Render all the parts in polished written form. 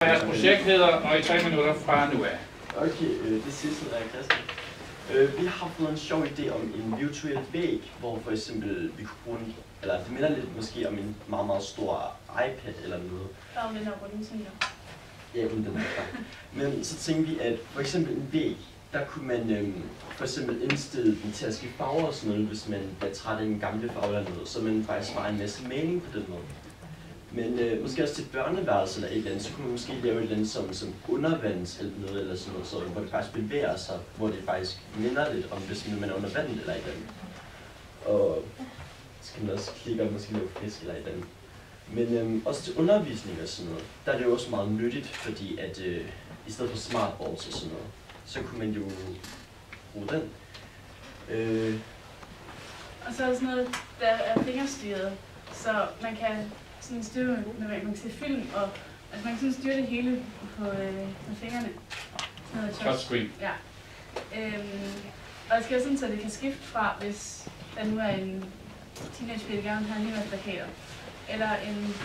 Deres projekt hedder, og i 3 minutter fra nu af. Okay, det sidste er Christian. Vi har fået en sjov idé om en virtuel væg, hvor for eksempel vi kunne bruge en, eller det minder lidt måske om en meget, meget stor iPad eller noget. Bare med den runde ting. Ja, uden den her. Men så tænkte vi, at for eksempel en væg, der kunne man for eksempel indstille den til at skifte farver og sådan noget, hvis man bliver træt af en gamle farve eller noget, så man faktisk sparer en masse maling på den måde. Men måske også til børneværelse eller et eller andet, så kunne man måske lave et eller andet som undervands eller noget, eller sådan noget, så, hvor det faktisk bevæger sig, hvor det faktisk minder lidt om, hvis man er under vandet eller et eller andet. Og så kan man også klikke og måske lave fisk eller et eller andet. Men også til undervisning og sådan noget, der er det jo også meget nyttigt, fordi at i stedet for smartboards og sådan noget, så kunne man jo bruge den. Og så er der sådan noget, der er fingerstyret, så man kan sådan styre med, man kan se film, og altså man kan sådan styre det hele på med fingrene. Touchscreen. Ja. Og det skal sådan, så det kan skifte fra, hvis der nu er en teenagepige, der gerne har 9 plakater, eller en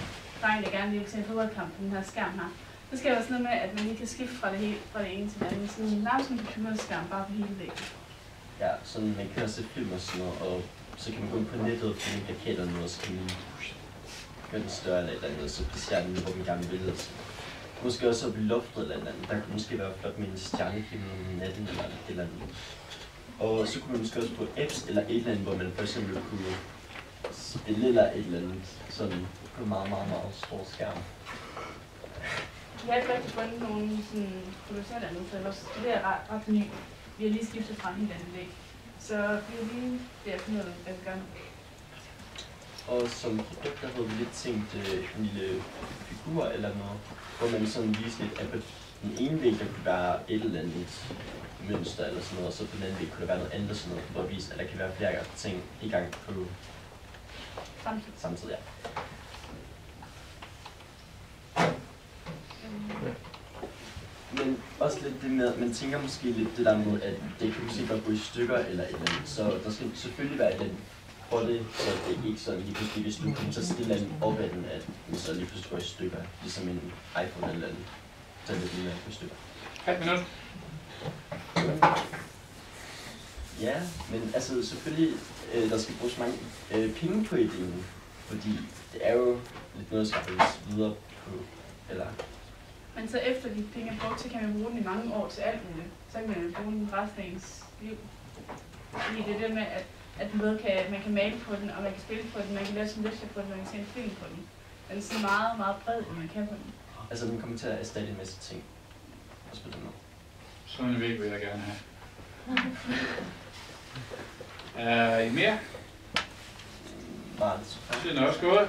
dreng, der gerne vil se en fodboldkamp på den her skærm her. Så skal der være sådan noget med, at man lige kan skifte fra det ene til det andet. Sådan nærmest som en computerskærm, bare på hele væggen. Ja, sådan man kan også se film og sådan noget, og så kan man gå ind på nettet og finde plakater og noget, og så kan man gøre den større eller et eller andet, så placerer den, hvor man gerne vil. Måske også oppe i loftet eller et eller andet. Der kunne måske være flot med en stjernehimmel om natten eller et eller andet. Og så kunne man måske også få apps eller et eller andet, hvor man for eksempel kunne spille eller et eller andet, sådan på en meget, meget, meget stor skærm. Vi har ikke rigtig fundet nogen producenter endnu, så det er ret ny. Vi har lige skiftet fra en helt anden væg. Så vi er lige ved at finde ud af, hvad vi gør nu. Og som produkt, der havde vi lidt tænkt en lille figur eller noget, hvor man sådan viste lidt, at på den ene væg, der kunne være et eller andet mønster eller sådan noget, og så på den anden væg kunne der være noget andet sådan noget, for at vise, at der kan være flere ting i gang på samtidig. Ja. Men også lidt det med, at man tænker måske lidt det der med, at det kan måske godt gå i stykker eller et eller andet, så der skal selvfølgelig være et eller andet for det, så det ikke sådan lige pludselig, hvis du kommer så stille den op ad den, at den så lige pludselig går i stykker, ligesom en iPhone eller andet, så det lige går i stykker. 5 minutter. Ja, men altså selvfølgelig, der skal bruges mange penge på ideen, fordi det er jo lidt noget, der skal bruges videre på, eller... Men så efter de penge er brugt, så kan man bruge den i mange år til alt muligt. Så kan man bruge den resten af ens liv. Fordi det er det med, at man kan male på den, og man kan spille på den, man kan lave sin lektier på den, man kan se en film på den. Den er sådan meget, meget bred, end man kan på den. Altså den kommer til at erstatte en masse ting. Også på den måde. Sådan en væg vil jeg gerne have. I mere? Meget. Det er også gået.